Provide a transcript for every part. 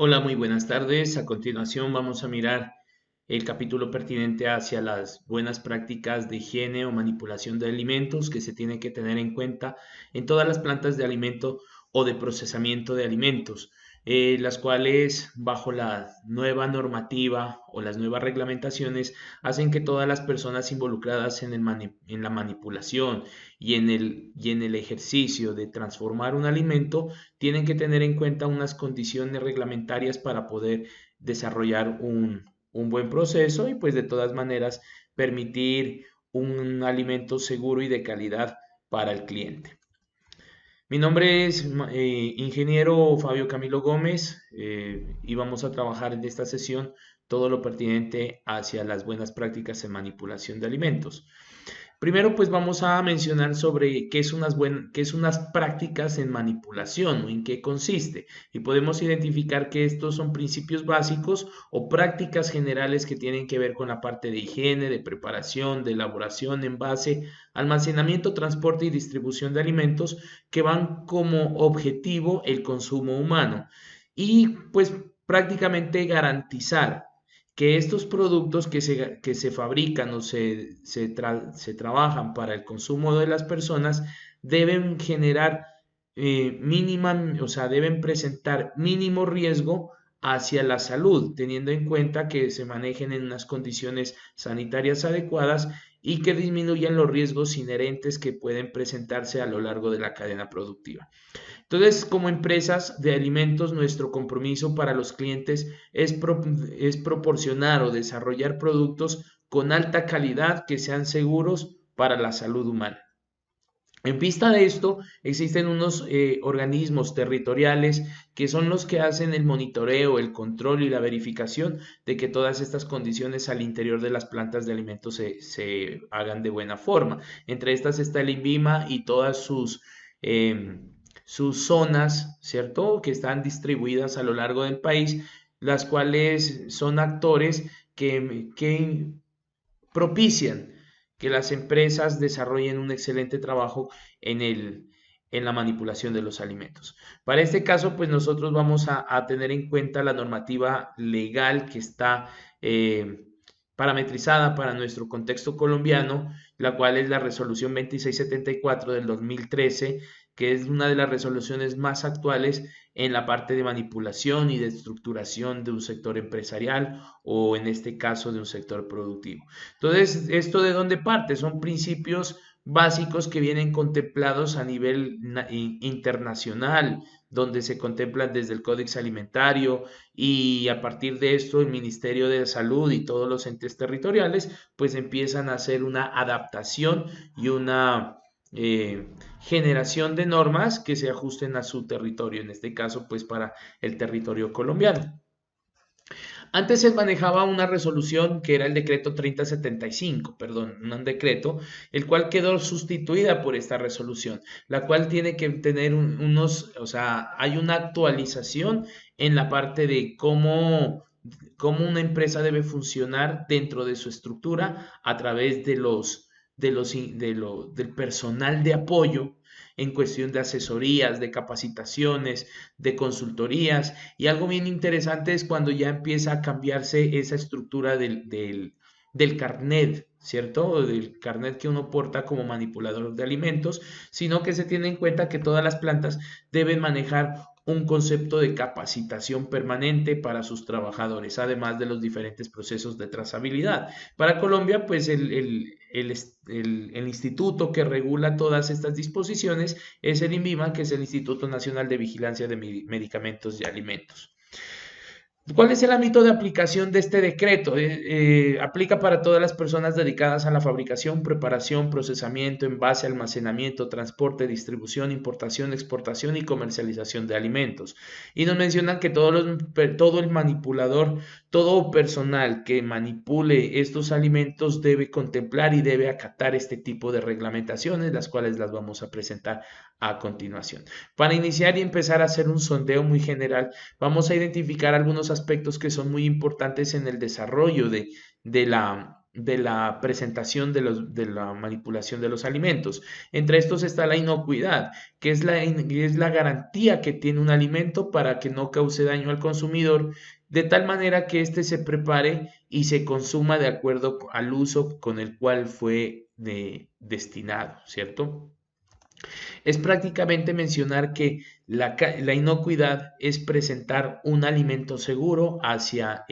Hola, muy buenas tardes. A continuación vamos a mirar el capítulo pertinente hacia las buenas prácticas de higiene o manipulación de alimentos que se tienen que tener en cuenta en todas las plantas de alimento o de procesamiento de alimentos, las cuales bajo la nueva normativa o las nuevas reglamentaciones hacen que todas las personas involucradas en la manipulación y en el ejercicio de transformar un alimento tienen que tener en cuenta unas condiciones reglamentarias para poder desarrollar un buen proceso y pues de todas maneras permitir un alimento seguro y de calidad para el cliente. Mi nombre es ingeniero Fabio Camilo Gómez y vamos a trabajar en esta sesión todo lo pertinente hacia las buenas prácticas en manipulación de alimentos. Primero, pues vamos a mencionar sobre qué es unas prácticas en manipulación o en qué consiste. Y podemos identificar que estos son principios básicos o prácticas generales que tienen que ver con la parte de higiene, de preparación, de elaboración, envase, almacenamiento, transporte y distribución de alimentos que van como objetivo el consumo humano. Y pues prácticamente garantizar que estos productos que se fabrican o se trabajan para el consumo de las personas deben generar o sea, deben presentar mínimo riesgo hacia la salud, teniendo en cuenta que se manejen en unas condiciones sanitarias adecuadas y que disminuyan los riesgos inherentes que pueden presentarse a lo largo de la cadena productiva. Entonces, como empresas de alimentos, nuestro compromiso para los clientes es proporcionar o desarrollar productos con alta calidad que sean seguros para la salud humana. En vista de esto, existen unos organismos territoriales que son los que hacen el monitoreo, el control y la verificación de que todas estas condiciones al interior de las plantas de alimentos se hagan de buena forma. Entre estas está el INVIMA y todas sus zonas, ¿cierto? Que están distribuidas a lo largo del país, las cuales son actores que propician que las empresas desarrollen un excelente trabajo en en la manipulación de los alimentos. Para este caso, pues nosotros vamos a tener en cuenta la normativa legal que está parametrizada para nuestro contexto colombiano, la cual es la resolución 2674 del 2013, que es una de las resoluciones más actuales en la parte de manipulación y de estructuración de un sector empresarial o en este caso de un sector productivo. Entonces, ¿esto de dónde parte? Son principios básicos que vienen contemplados a nivel internacional, donde se contemplan desde el Códex Alimentario y a partir de esto el Ministerio de Salud y todos los entes territoriales pues empiezan a hacer una adaptación y una generación de normas que se ajusten a su territorio, en este caso pues para el territorio colombiano. Antes se manejaba una resolución que era el decreto 3075, perdón, un decreto, el cual quedó sustituida por esta resolución, la cual tiene que tener o sea, hay una actualización en la parte de cómo una empresa debe funcionar dentro de su estructura a través del personal de apoyo en cuestión de asesorías, de capacitaciones, de consultorías. Y algo bien interesante es cuando ya empieza a cambiarse esa estructura del carnet, ¿cierto? Del carnet que uno porta como manipulador de alimentos, sino que se tiene en cuenta que todas las plantas deben manejar un concepto de capacitación permanente para sus trabajadores, además de los diferentes procesos de trazabilidad. Para Colombia, pues el instituto que regula todas estas disposiciones es el INVIMA, que es el Instituto Nacional de Vigilancia de Medicamentos y Alimentos. ¿Cuál es el ámbito de aplicación de este decreto? Aplica para todas las personas dedicadas a la fabricación, preparación, procesamiento, envase, almacenamiento, transporte, distribución, importación, exportación y comercialización de alimentos. Y nos mencionan que todo el manipulador, todo personal que manipule estos alimentos debe contemplar y debe acatar este tipo de reglamentaciones, las cuales las vamos a presentar a continuación. Para iniciar y empezar a hacer un sondeo muy general, vamos a identificar algunos aspectos que son muy importantes en el desarrollo la presentación de la manipulación de los alimentos. Entre estos está la inocuidad, que es la garantía que tiene un alimento para que no cause daño al consumidor, de tal manera que éste se prepare y se consuma de acuerdo al uso con el cual fue destinado, ¿cierto? Es prácticamente mencionar que la inocuidad es presentar un alimento seguro hacia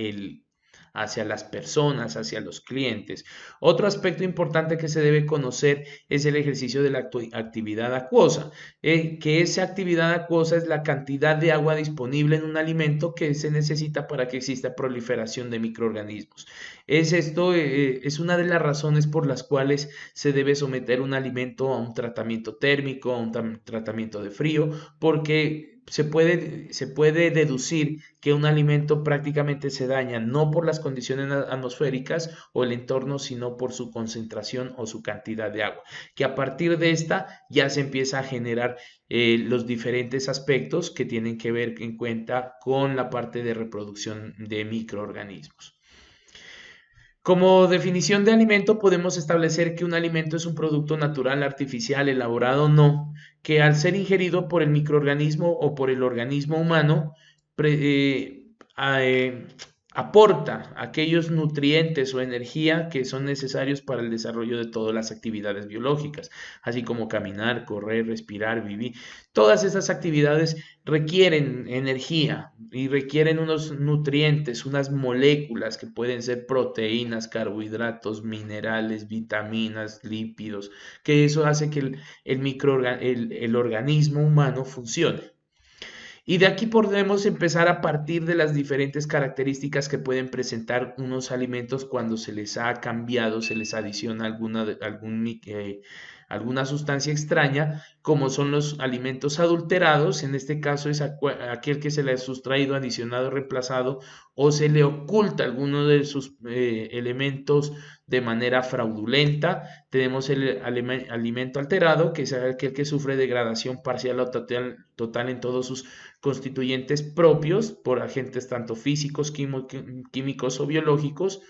las personas, hacia los clientes. Otro aspecto importante que se debe conocer es el ejercicio de la actividad acuosa, que esa actividad acuosa es la cantidad de agua disponible en un alimento que se necesita para que exista proliferación de microorganismos. Es una de las razones por las cuales se debe someter un alimento a un tratamiento térmico, a un tratamiento de frío, porque se puede deducir que un alimento prácticamente se daña no por las condiciones atmosféricas o el entorno, sino por su concentración o su cantidad de agua, que a partir de esta ya se empieza a generar los diferentes aspectos que tienen que ver en cuenta con la parte de reproducción de microorganismos. Como definición de alimento podemos establecer que un alimento es un producto natural, artificial, elaborado o no, que al ser ingerido por el microorganismo o por el organismo humano, pre- eh, a- eh, aporta aquellos nutrientes o energía que son necesarios para el desarrollo de todas las actividades biológicas, así como caminar, correr, respirar, vivir. Todas esas actividades requieren energía y requieren unos nutrientes, unas moléculas que pueden ser proteínas, carbohidratos, minerales, vitaminas, lípidos, que eso hace que el organismo humano funcione. Y de aquí podemos empezar a partir de las diferentes características que pueden presentar unos alimentos cuando se les ha cambiado, se les adiciona alguna sustancia extraña, como son los alimentos adulterados. En este caso es aquel que se le ha sustraído, adicionado, reemplazado, o se le oculta alguno de sus elementos de manera fraudulenta. Tenemos el alimento alterado, que es aquel que sufre degradación parcial o total en todos sus constituyentes propios por agentes tanto físicos, químicos o biológicos.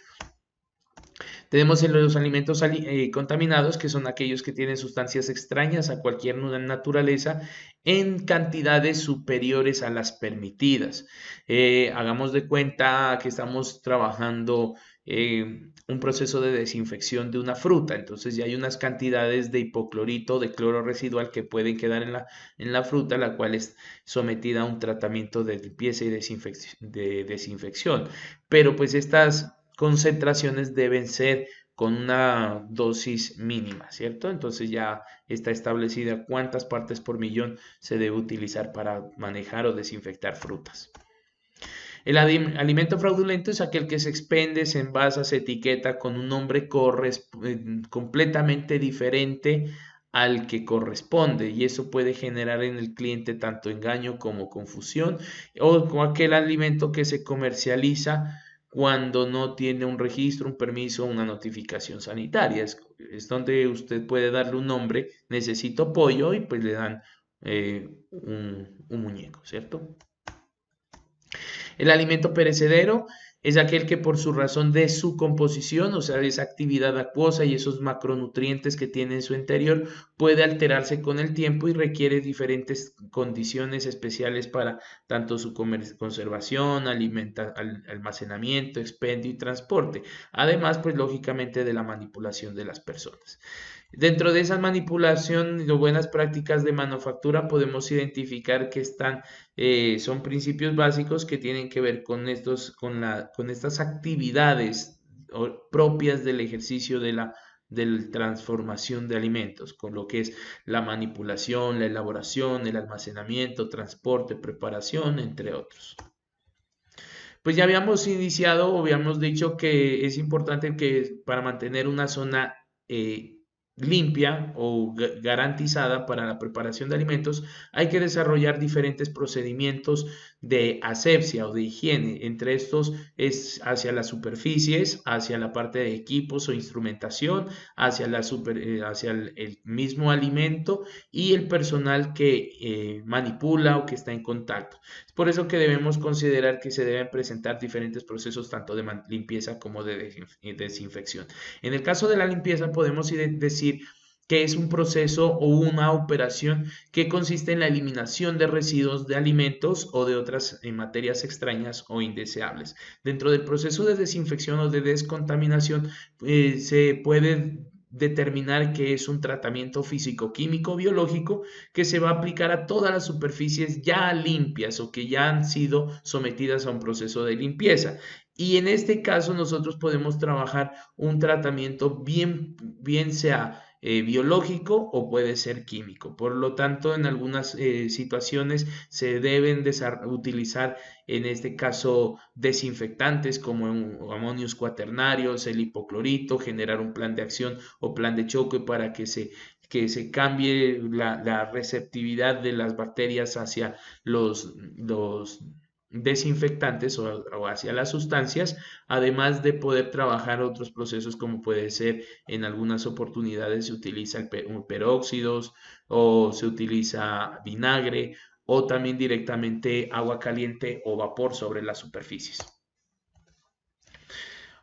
Tenemos los alimentos contaminados, que son aquellos que tienen sustancias extrañas a cualquier naturaleza en cantidades superiores a las permitidas. Hagamos de cuenta que estamos trabajando un proceso de desinfección de una fruta, entonces ya hay unas cantidades de hipoclorito, de cloro residual que pueden quedar en la fruta, la cual es sometida a un tratamiento de limpieza y desinfección. Pero pues estas concentraciones deben ser con una dosis mínima, ¿cierto? Entonces ya está establecida cuántas partes por millón se debe utilizar para manejar o desinfectar frutas. El alimento fraudulento es aquel que se expende, se envasa, se etiqueta con un nombre completamente diferente al que corresponde, y eso puede generar en el cliente tanto engaño como confusión, o como aquel alimento que se comercializa cuando no tiene un registro, un permiso, una notificación sanitaria. Es donde usted puede darle un nombre, necesito pollo, y pues le dan un muñeco, ¿cierto? El alimento perecedero es aquel que por su razón de su composición, o sea, esa actividad acuosa y esos macronutrientes que tiene en su interior, puede alterarse con el tiempo y requiere diferentes condiciones especiales para tanto su conservación, almacenamiento, expendio y transporte. Además, pues lógicamente de la manipulación de las personas. Dentro de esa manipulación y buenas prácticas de manufactura podemos identificar que son principios básicos que tienen que ver con estas actividades propias del ejercicio de la transformación de alimentos, con lo que es la manipulación, la elaboración, el almacenamiento, transporte, preparación, entre otros. Pues ya habíamos iniciado o habíamos dicho que es importante que para mantener una zona limpia o garantizada para la preparación de alimentos, hay que desarrollar diferentes procedimientos de asepsia o de higiene. Entre estos es hacia las superficies, hacia la parte de equipos o instrumentación, hacia el mismo alimento y el personal que manipula o que está en contacto. Es por eso que debemos considerar que se deben presentar diferentes procesos tanto de limpieza como de desinfección. En el caso de la limpieza podemos decir que es un proceso o una operación que consiste en la eliminación de residuos de alimentos o de otras materias extrañas o indeseables. Dentro del proceso de desinfección o de descontaminación se puede determinar que es un tratamiento físico, químico, biológico que se va a aplicar a todas las superficies ya limpias o que ya han sido sometidas a un proceso de limpieza. Y en este caso nosotros podemos trabajar un tratamiento bien sea biológico o puede ser químico. Por lo tanto, en algunas situaciones se deben utilizar, en este caso, desinfectantes como amonios cuaternarios, el hipoclorito, generar un plan de acción o plan de choque para que se cambie la receptividad de las bacterias hacia los desinfectantes o hacia las sustancias, además de poder trabajar otros procesos como puede ser en algunas oportunidades se utiliza peróxidos o se utiliza vinagre o también directamente agua caliente o vapor sobre las superficies.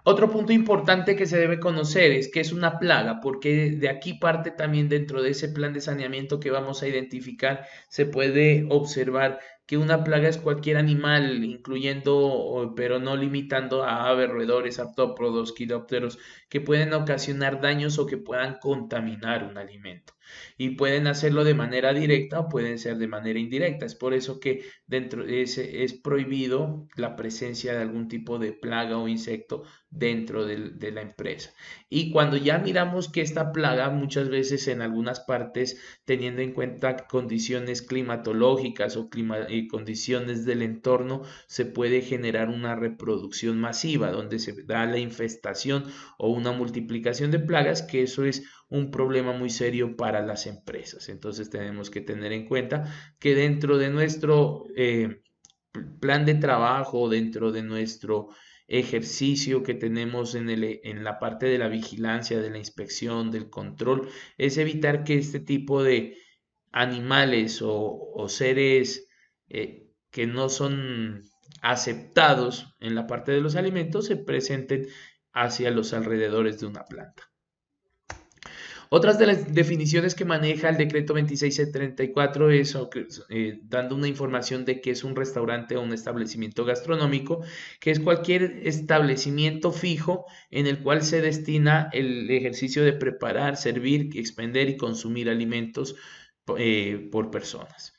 Otro punto importante que se debe conocer es que es una plaga, porque de aquí parte también dentro de ese plan de saneamiento que vamos a identificar, se puede observar que una plaga es cualquier animal, incluyendo, pero no limitando a aves, roedores, artrópodos, quidópteros, que pueden ocasionar daños o que puedan contaminar un alimento. Y pueden hacerlo de manera directa o pueden ser de manera indirecta. Es por eso que es prohibido la presencia de algún tipo de plaga o insecto dentro de la empresa. Y cuando ya miramos que esta plaga muchas veces en algunas partes, teniendo en cuenta condiciones climatológicas o condiciones del entorno, se puede generar una reproducción masiva donde se da la infestación o una multiplicación de plagas, que eso es un problema muy serio para las empresas. Entonces tenemos que tener en cuenta que dentro de nuestro plan de trabajo, dentro de nuestro ejercicio que tenemos en la parte de la vigilancia, de la inspección, del control, es evitar que este tipo de animales o seres que no son aceptados en la parte de los alimentos se presenten hacia los alrededores de una planta. Otras de las definiciones que maneja el decreto 2634 es dando una información de qué es un restaurante o un establecimiento gastronómico, que es cualquier establecimiento fijo en el cual se destina el ejercicio de preparar, servir, expender y consumir alimentos por personas.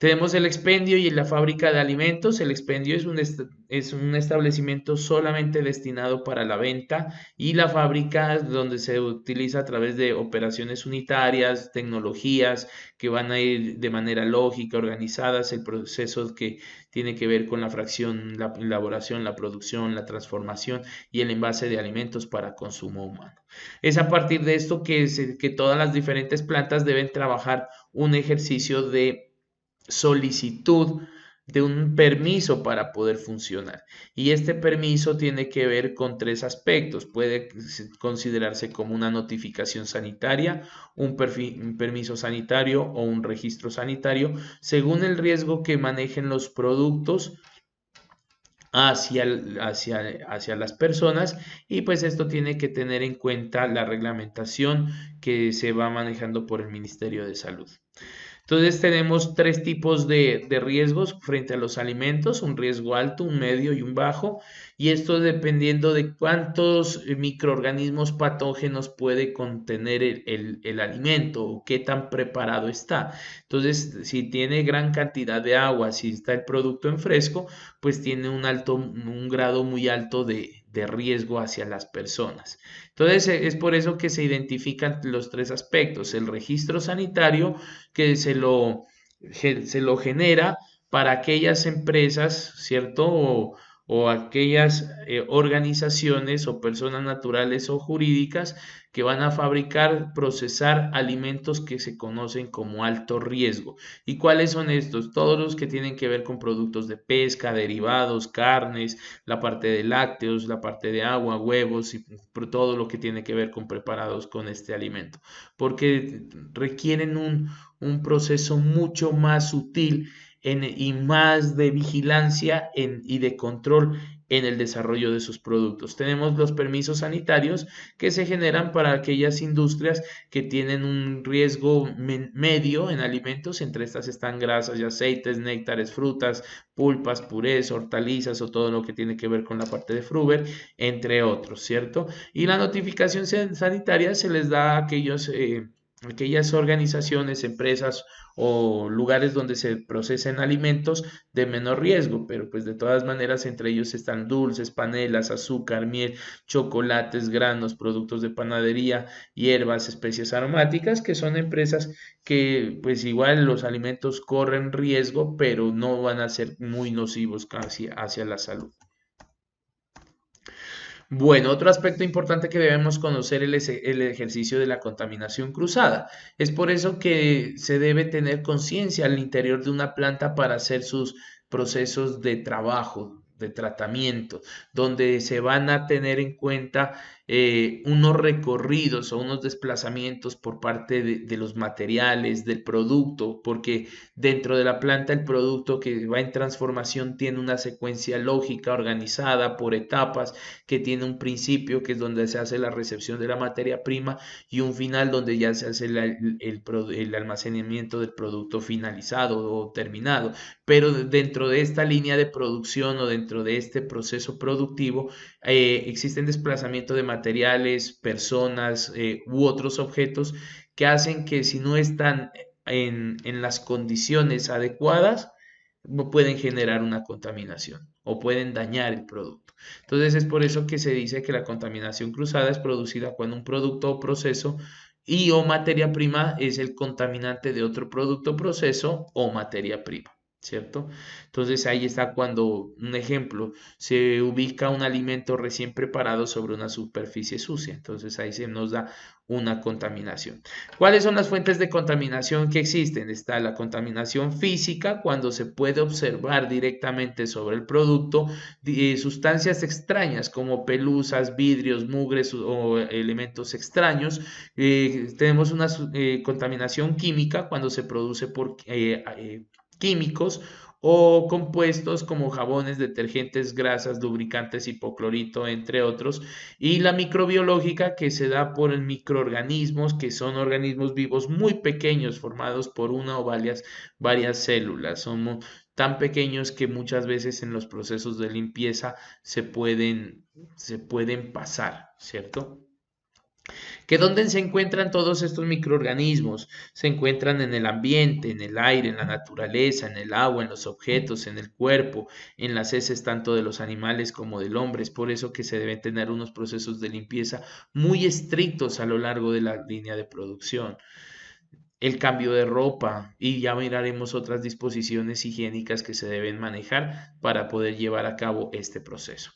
Tenemos el expendio y la fábrica de alimentos. El expendio es un establecimiento solamente destinado para la venta y la fábrica donde se utiliza a través de operaciones unitarias, tecnologías que van a ir de manera lógica, organizadas, el proceso que tiene que ver con la fracción, la elaboración, la producción, la transformación y el envase de alimentos para consumo humano. Es a partir de esto que todas las diferentes plantas deben trabajar un ejercicio de solicitud de un permiso para poder funcionar. Y este permiso tiene que ver con tres aspectos. Puede considerarse como una notificación sanitaria, un permiso sanitario o un registro sanitario, según el riesgo que manejen los productos hacia las personas, y pues esto tiene que tener en cuenta la reglamentación que se va manejando por el Ministerio de Salud. Entonces tenemos tres tipos de riesgos frente a los alimentos, un riesgo alto, un medio y un bajo, y esto dependiendo de cuántos microorganismos patógenos puede contener el alimento o qué tan preparado está. Entonces, si tiene gran cantidad de agua, si está el producto en fresco, pues tiene un grado muy alto de riesgo hacia las personas. Entonces, es por eso que se identifican los tres aspectos: el registro sanitario, que se lo genera para aquellas empresas, ¿cierto? o aquellas organizaciones o personas naturales o jurídicas que van a fabricar, procesar alimentos que se conocen como alto riesgo. ¿Y cuáles son estos? Todos los que tienen que ver con productos de pesca, derivados, carnes, la parte de lácteos, la parte de agua, huevos y todo lo que tiene que ver con preparados con este alimento, porque requieren un proceso mucho más sutil y más de vigilancia y de control en el desarrollo de sus productos. Tenemos los permisos sanitarios que se generan para aquellas industrias que tienen un riesgo medio en alimentos. Entre estas están grasas y aceites, néctares, frutas, pulpas, purés, hortalizas o todo lo que tiene que ver con la parte de Fruver, entre otros, ¿cierto? Y la notificación sanitaria se les da a aquellas organizaciones, empresas o lugares donde se procesen alimentos de menor riesgo, pero pues de todas maneras entre ellos están dulces, panelas, azúcar, miel, chocolates, granos, productos de panadería, hierbas, especies aromáticas, que son empresas que pues igual los alimentos corren riesgo, pero no van a ser muy nocivos hacia la salud. Bueno, otro aspecto importante que debemos conocer es el ejercicio de la contaminación cruzada. Es por eso que se debe tener conciencia al interior de una planta para hacer sus procesos de trabajo, de tratamiento, donde se van a tener en cuenta unos recorridos o unos desplazamientos por parte de los materiales, del producto, porque dentro de la planta el producto que va en transformación tiene una secuencia lógica organizada por etapas que tiene un principio que es donde se hace la recepción de la materia prima y un final donde ya se hace el almacenamiento del producto finalizado o terminado. Pero dentro de esta línea de producción o dentro de este proceso productivo existen desplazamiento de materiales, personas u otros objetos que hacen que si no están en las condiciones adecuadas, pueden generar una contaminación o pueden dañar el producto. Entonces es por eso que se dice que la contaminación cruzada es producida cuando un producto o proceso y o materia prima es el contaminante de otro producto, proceso o materia prima, ¿cierto? Entonces ahí está cuando, un ejemplo, se ubica un alimento recién preparado sobre una superficie sucia. Entonces ahí se nos da una contaminación. ¿Cuáles son las fuentes de contaminación que existen? Está la contaminación física, cuando se puede observar directamente sobre el producto sustancias extrañas como pelusas, vidrios, mugres o elementos extraños. Tenemos una contaminación química cuando se produce por químicos o compuestos como jabones, detergentes, grasas, lubricantes, hipoclorito, entre otros, y la microbiológica que se da por el microorganismos, que son organismos vivos muy pequeños formados por una o varias células. Somos tan pequeños que muchas veces en los procesos de limpieza se pueden pasar, ¿cierto? ¿Que dónde se encuentran todos estos microorganismos? Se encuentran en el ambiente, en el aire, en la naturaleza, en el agua, en los objetos, en el cuerpo, en las heces tanto de los animales como del hombre. Es por eso que se deben tener unos procesos de limpieza muy estrictos a lo largo de la línea de producción. El cambio de ropa y ya miraremos otras disposiciones higiénicas que se deben manejar para poder llevar a cabo este proceso.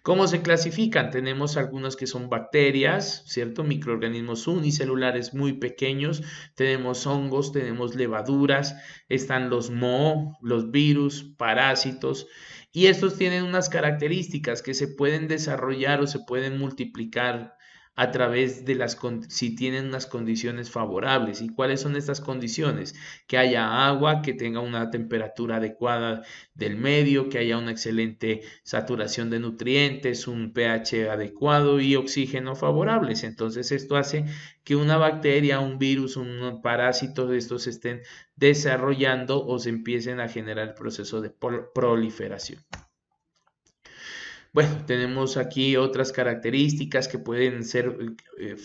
¿Cómo se clasifican? Tenemos algunos que son bacterias, ¿cierto? Microorganismos unicelulares muy pequeños. Tenemos hongos, tenemos levaduras, están los moho, los virus, parásitos. Y estos tienen unas características que se pueden desarrollar o se pueden multiplicar a través de si tienen unas condiciones favorables. ¿Y cuáles son estas condiciones? Que haya agua, que tenga una temperatura adecuada del medio, que haya una excelente saturación de nutrientes, un pH adecuado y oxígeno favorables. Entonces esto hace que una bacteria, un virus, un parásito de estos estén desarrollando o se empiecen a generar el proceso de proliferación. Bueno, tenemos aquí otras características que pueden ser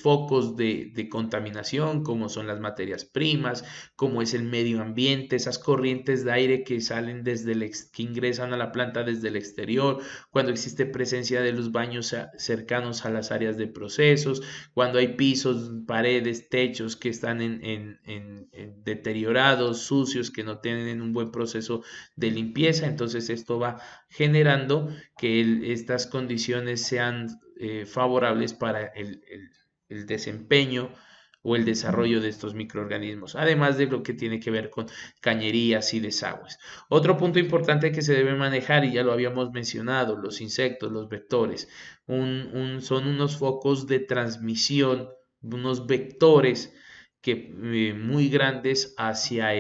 focos de contaminación, como son las materias primas, como es el medio ambiente, esas corrientes de aire que salen que ingresan a la planta desde el exterior, cuando existe presencia de los baños cercanos a las áreas de procesos, cuando hay pisos, paredes, techos que están en deteriorados, sucios, que no tienen un buen proceso de limpieza. Entonces esto va generando que estas condiciones sean favorables para el desempeño o el desarrollo de estos microorganismos, además de lo que tiene que ver con cañerías y desagües. Otro punto importante que se debe manejar, y ya lo habíamos mencionado, los insectos, los vectores, son unos focos de transmisión, unos vectores que, muy grandes hacia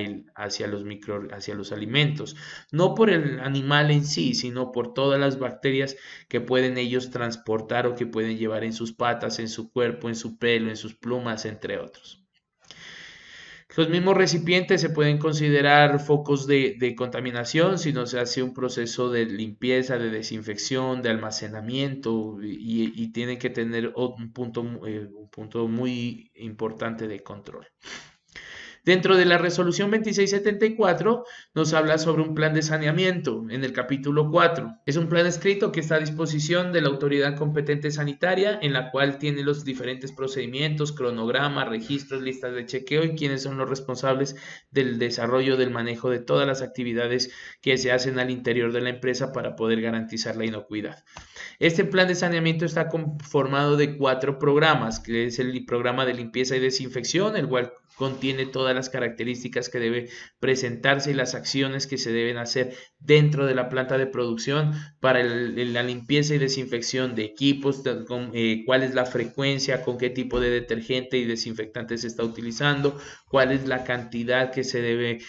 los alimentos, no por el animal en sí, sino por todas las bacterias que pueden ellos transportar o que pueden llevar en sus patas, en su cuerpo, en su pelo, en sus plumas, entre otros. Los mismos recipientes se pueden considerar focos de contaminación si no se hace un proceso de limpieza, de desinfección, de almacenamiento, y tienen que tener un punto muy importante de control. Dentro de la resolución 2674 nos habla sobre un plan de saneamiento en el capítulo 4. Es un plan escrito que está a disposición de la autoridad competente sanitaria, en la cual tiene los diferentes procedimientos, cronogramas, registros, listas de chequeo y quiénes son los responsables del desarrollo, del manejo de todas las actividades que se hacen al interior de la empresa para poder garantizar la inocuidad. Este plan de saneamiento está conformado de 4 programas, que es el programa de limpieza y desinfección, el cual contiene todas las características que debe presentarse y las acciones que se deben hacer dentro de la planta de producción para la limpieza y desinfección de equipos, cuál es la frecuencia, con qué tipo de detergente y desinfectante se está utilizando, cuál es la cantidad que se debe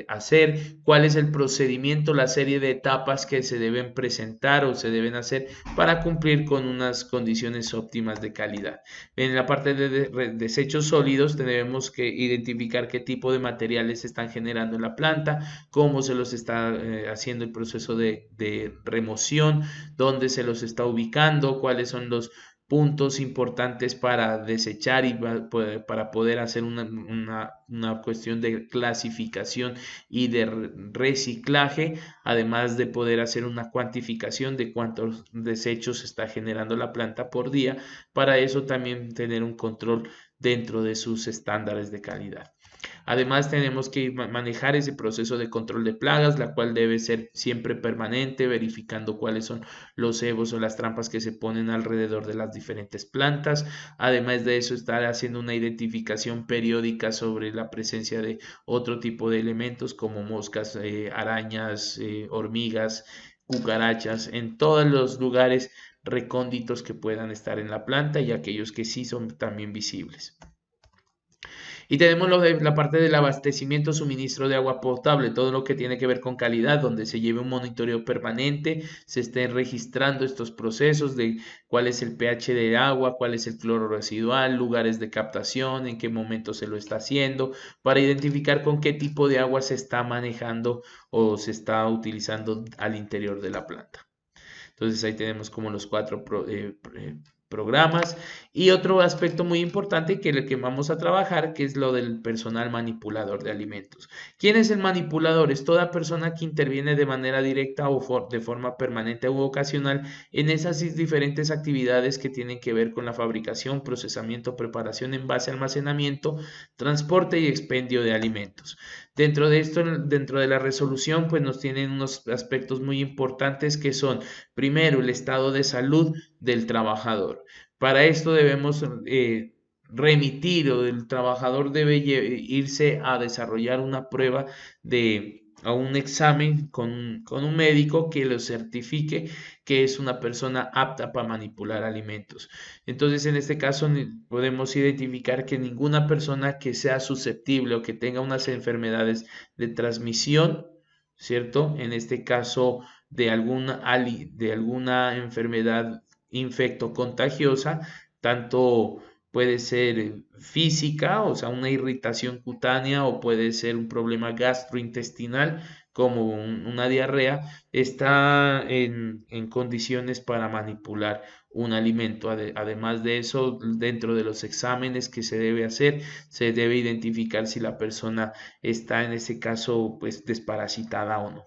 hacer, cuál es el procedimiento, la serie de etapas que se deben presentar o se deben hacer para cumplir con unas condiciones óptimas de calidad. En la parte de desechos sólidos tenemos que identificar qué tipo de materiales se están generando en la planta, cómo se los está haciendo el proceso de remoción, dónde se los está ubicando, cuáles son los puntos importantes para desechar y para poder hacer una cuestión de clasificación y de reciclaje, además de poder hacer una cuantificación de cuántos desechos está generando la planta por día. Para eso también tener un control dentro de sus estándares de calidad. Además, tenemos que manejar ese proceso de control de plagas, la cual debe ser siempre permanente, verificando cuáles son los cebos o las trampas que se ponen alrededor de las diferentes plantas. Además de eso, estar haciendo una identificación periódica sobre la presencia de otro tipo de elementos como moscas, arañas, hormigas, cucarachas, en todos los lugares recónditos que puedan estar en la planta y aquellos que sí son también visibles. Y tenemos la parte del abastecimiento, suministro de agua potable, todo lo que tiene que ver con calidad, donde se lleve un monitoreo permanente, se estén registrando estos procesos de cuál es el pH de agua, cuál es el cloro residual, lugares de captación, en qué momento se lo está haciendo, para identificar con qué tipo de agua se está manejando o se está utilizando al interior de la planta. Entonces ahí tenemos como los 4 programas. Y otro aspecto muy importante que el que vamos a trabajar, que es lo del personal manipulador de alimentos. ¿Quién es el manipulador? Es toda persona que interviene de manera directa o de forma permanente u ocasional en esas diferentes actividades que tienen que ver con la fabricación, procesamiento, preparación, envase, almacenamiento, transporte y expendio de alimentos. Dentro de esto, dentro de la resolución, pues nos tienen unos aspectos muy importantes que son, primero, el estado de salud del trabajador. Para esto debemos remitir, o el trabajador debe irse a desarrollar una prueba a un examen con un médico que lo certifique que es una persona apta para manipular alimentos. Entonces, en este caso podemos identificar que ninguna persona que sea susceptible o que tenga unas enfermedades de transmisión, ¿cierto? En este caso de alguna enfermedad infectocontagiosa, tanto puede ser física, o sea, una irritación cutánea, o puede ser un problema gastrointestinal como una diarrea, está en condiciones para manipular un alimento. Además de eso, dentro de los exámenes que se debe hacer, se debe identificar si la persona está en ese caso pues desparasitada o no.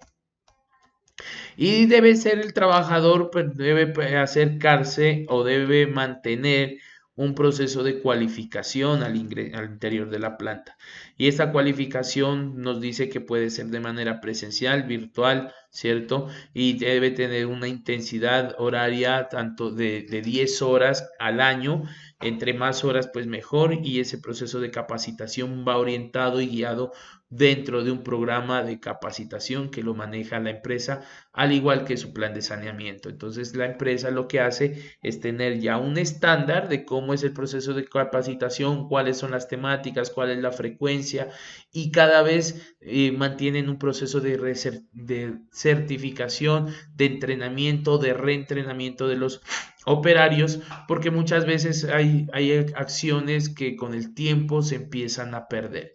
Y debe ser el trabajador, pues, debe acercarse o debe mantener un proceso de cualificación al interior de la planta. Y esta cualificación nos dice que puede ser de manera presencial, virtual, ¿cierto? Y debe tener una intensidad horaria tanto de 10 horas al año. Entre más horas, pues mejor. Y ese proceso de capacitación va orientado y guiado dentro de un programa de capacitación que lo maneja la empresa, al igual que su plan de saneamiento. Entonces la empresa lo que hace es tener ya un estándar de cómo es el proceso de capacitación, cuáles son las temáticas, cuál es la frecuencia, y cada vez mantienen un proceso de certificación, de entrenamiento, de reentrenamiento de los operarios, porque muchas veces hay acciones que con el tiempo se empiezan a perder.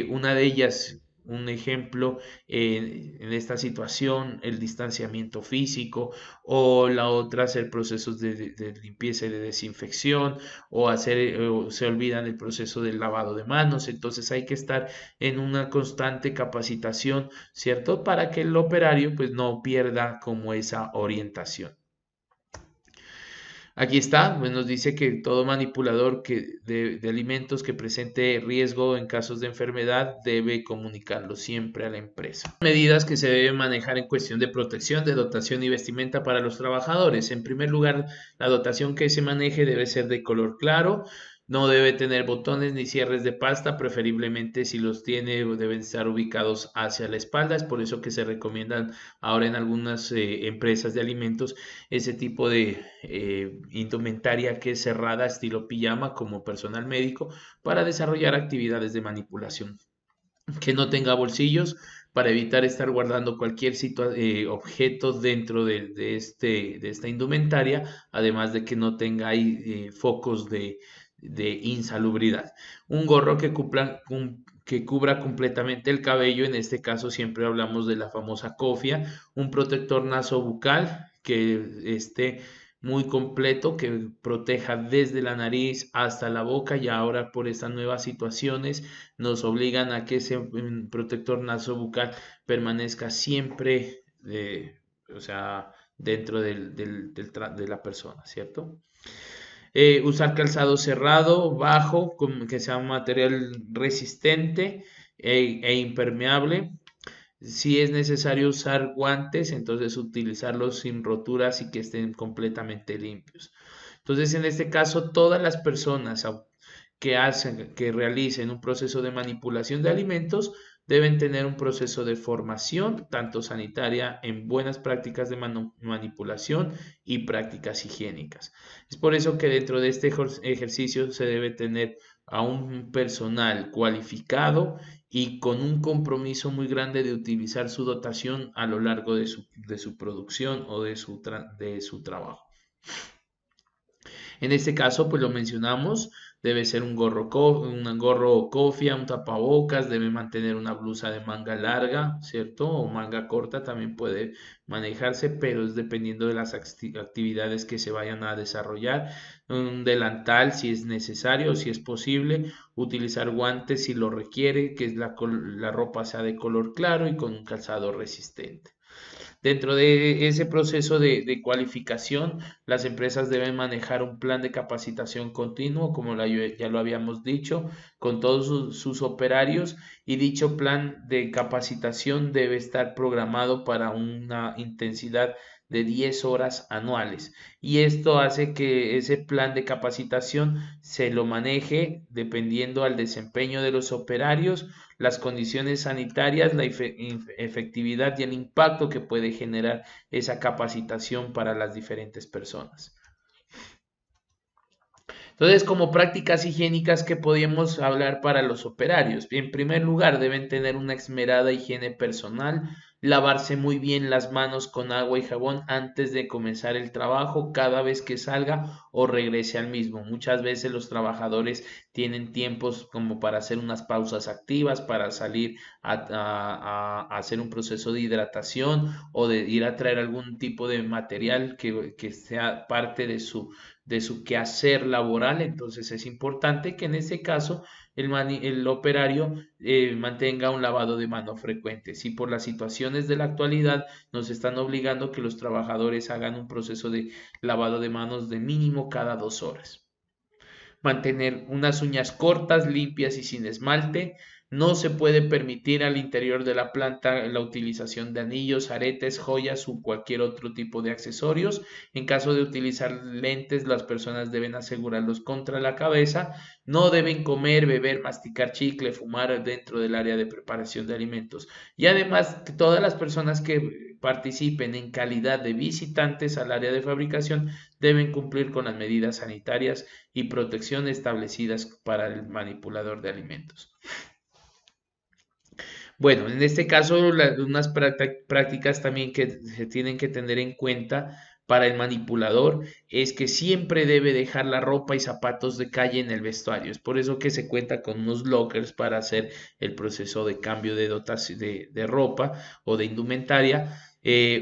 Una de ellas, un ejemplo en esta situación, el distanciamiento físico, o la otra, hacer procesos de limpieza y de desinfección, o se olvidan el proceso del lavado de manos. Entonces hay que estar en una constante capacitación, ¿cierto? Para que el operario pues no pierda como esa orientación. Aquí está, pues nos dice que todo manipulador de alimentos que presente riesgo en casos de enfermedad debe comunicarlo siempre a la empresa. Medidas que se deben manejar en cuestión de protección, de dotación y vestimenta para los trabajadores. En primer lugar, la dotación que se maneje debe ser de color claro. No debe tener botones ni cierres de pasta, preferiblemente si los tiene deben estar ubicados hacia la espalda. Es por eso que se recomiendan ahora en algunas empresas de alimentos ese tipo de indumentaria que es cerrada, estilo pijama, como personal médico, para desarrollar actividades de manipulación. Que no tenga bolsillos para evitar estar guardando cualquier objeto dentro de esta indumentaria, además de que no tenga ahí focos de insalubridad. Un gorro que cubra completamente el cabello, en este caso siempre hablamos de la famosa cofia, un protector nasobucal que esté muy completo, que proteja desde la nariz hasta la boca, y ahora por estas nuevas situaciones nos obligan a que ese protector nasobucal permanezca siempre o sea, dentro de la persona, ¿cierto? Usar calzado cerrado, bajo, que sea un material resistente e impermeable. Si es necesario usar guantes, entonces utilizarlos sin roturas y que estén completamente limpios. Entonces, en este caso, todas las personas que realicen un proceso de manipulación de alimentos deben tener un proceso de formación, tanto sanitaria, en buenas prácticas de manipulación y prácticas higiénicas. Es por eso que dentro de este ejercicio se debe tener a un personal cualificado y con un compromiso muy grande de utilizar su dotación a lo largo de su producción o de su trabajo. En este caso, pues lo mencionamos, debe ser un gorro cofia, un tapabocas, debe mantener una blusa de manga larga, ¿cierto? O manga corta también puede manejarse, pero es dependiendo de las actividades que se vayan a desarrollar. Un delantal si es necesario, si es posible, utilizar guantes si lo requiere, que la ropa sea de color claro y con un calzado resistente. Dentro de ese proceso de cualificación, las empresas deben manejar un plan de capacitación continuo, como ya lo habíamos dicho, con todos sus operarios, y dicho plan de capacitación debe estar programado para una intensidad de 10 horas anuales. Y esto hace que ese plan de capacitación se lo maneje dependiendo al desempeño de los operarios, las condiciones sanitarias, la efectividad y el impacto que puede generar esa capacitación para las diferentes personas. Entonces, como prácticas higiénicas que podemos hablar para los operarios. En primer lugar, deben tener una esmerada higiene personal, lavarse muy bien las manos con agua y jabón antes de comenzar el trabajo, cada vez que salga o regrese al mismo. Muchas veces los trabajadores tienen tiempos como para hacer unas pausas activas, para salir a hacer un proceso de hidratación o de ir a traer algún tipo de material que sea parte de su quehacer laboral. Entonces es importante que en este caso el operario mantenga un lavado de mano frecuente. Si por las situaciones de la actualidad nos están obligando que los trabajadores hagan un proceso de lavado de manos de mínimo cada 2 horas. Mantener unas uñas cortas, limpias y sin esmalte. No se puede permitir al interior de la planta la utilización de anillos, aretes, joyas o cualquier otro tipo de accesorios. En caso de utilizar lentes, las personas deben asegurarlos contra la cabeza. No deben comer, beber, masticar chicle, fumar dentro del área de preparación de alimentos. Y además, todas las personas que participen en calidad de visitantes al área de fabricación deben cumplir con las medidas sanitarias y protección establecidas para el manipulador de alimentos. Bueno, en este caso, unas prácticas también que se tienen que tener en cuenta para el manipulador es que siempre debe dejar la ropa y zapatos de calle en el vestuario. Es por eso que se cuenta con unos lockers para hacer el proceso de cambio de dotación de ropa o de indumentaria.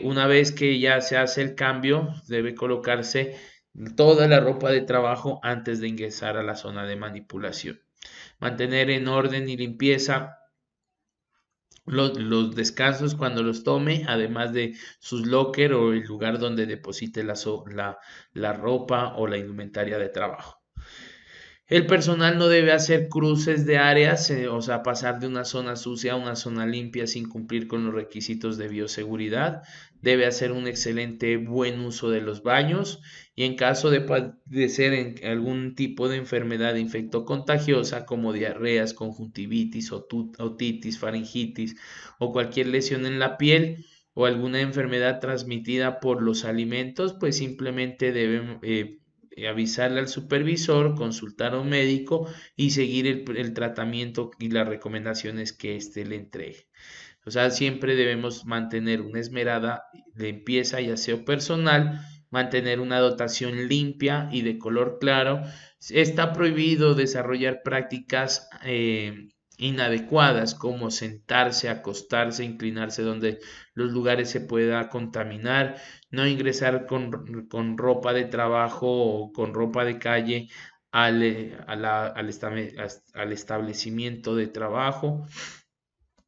Una vez que ya se hace el cambio, debe colocarse toda la ropa de trabajo antes de ingresar a la zona de manipulación. Mantener en orden y limpieza los descansos cuando los tome, además de sus locker o el lugar donde deposite la ropa o la indumentaria de trabajo. El personal no debe hacer cruces de áreas, o sea, pasar de una zona sucia a una zona limpia sin cumplir con los requisitos de bioseguridad. Debe hacer un excelente buen uso de los baños y en caso de padecer algún tipo de enfermedad infectocontagiosa como diarreas, conjuntivitis, otitis, faringitis o cualquier lesión en la piel o alguna enfermedad transmitida por los alimentos, pues simplemente deben avisarle al supervisor, consultar a un médico y seguir el tratamiento y las recomendaciones que éste le entregue. O sea, siempre debemos mantener una esmerada limpieza y aseo personal, mantener una dotación limpia y de color claro. Está prohibido desarrollar prácticas inadecuadas como sentarse, acostarse, inclinarse donde los lugares se pueda contaminar, no ingresar con ropa de trabajo o con ropa de calle al establecimiento de trabajo,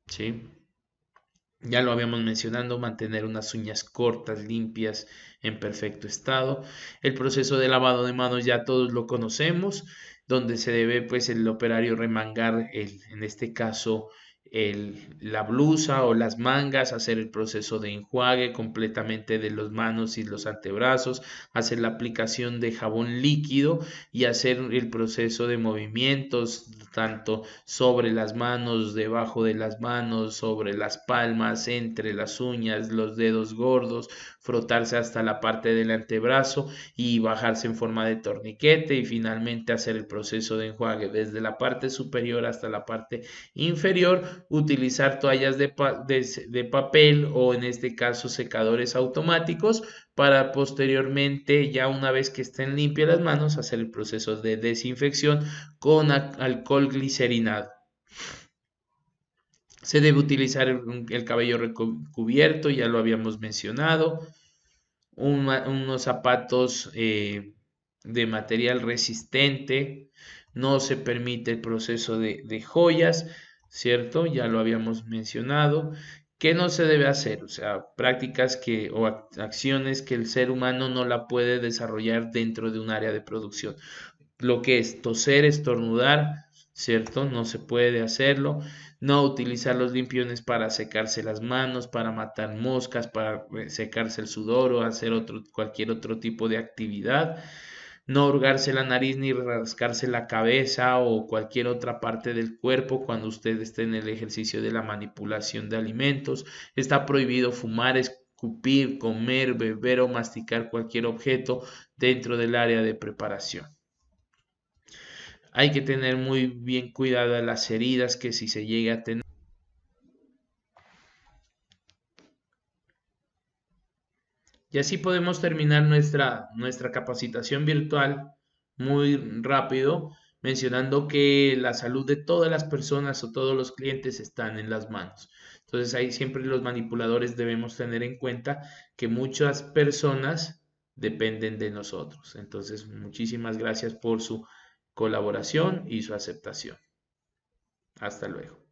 ¿sí? Ya lo habíamos mencionado, mantener unas uñas cortas, limpias, en perfecto estado. El proceso de lavado de manos ya todos lo conocemos, donde se debe pues el operario remangar en este caso la blusa o las mangas, hacer el proceso de enjuague completamente de las manos y los antebrazos, hacer la aplicación de jabón líquido y hacer el proceso de movimientos tanto sobre las manos, debajo de las manos, sobre las palmas, entre las uñas, los dedos gordos, frotarse hasta la parte del antebrazo y bajarse en forma de torniquete y finalmente hacer el proceso de enjuague desde la parte superior hasta la parte inferior, utilizar toallas de papel o en este caso secadores automáticos para posteriormente, ya una vez que estén limpias las manos, hacer el proceso de desinfección con alcohol glicerinado. Se debe utilizar el cabello recubierto, ya lo habíamos mencionado, unos zapatos de material resistente, no se permite el proceso de joyas, ¿cierto? Ya lo habíamos mencionado. ¿Qué no se debe hacer? O sea, prácticas o acciones que el ser humano no la puede desarrollar dentro de un área de producción. Lo que es toser, estornudar, ¿cierto? No se puede hacerlo. No utilizar los limpiones para secarse las manos, para matar moscas, para secarse el sudor o hacer cualquier otro tipo de actividad. No hurgarse la nariz ni rascarse la cabeza o cualquier otra parte del cuerpo cuando usted esté en el ejercicio de la manipulación de alimentos. Está prohibido fumar, escupir, comer, beber o masticar cualquier objeto dentro del área de preparación. Hay que tener muy bien cuidado de las heridas que si se llega a tener Y así podemos terminar nuestra capacitación virtual muy rápido, mencionando que la salud de todas las personas o todos los clientes están en las manos. Entonces ahí siempre los manipuladores debemos tener en cuenta que muchas personas dependen de nosotros. Entonces, muchísimas gracias por su colaboración y su aceptación. Hasta luego.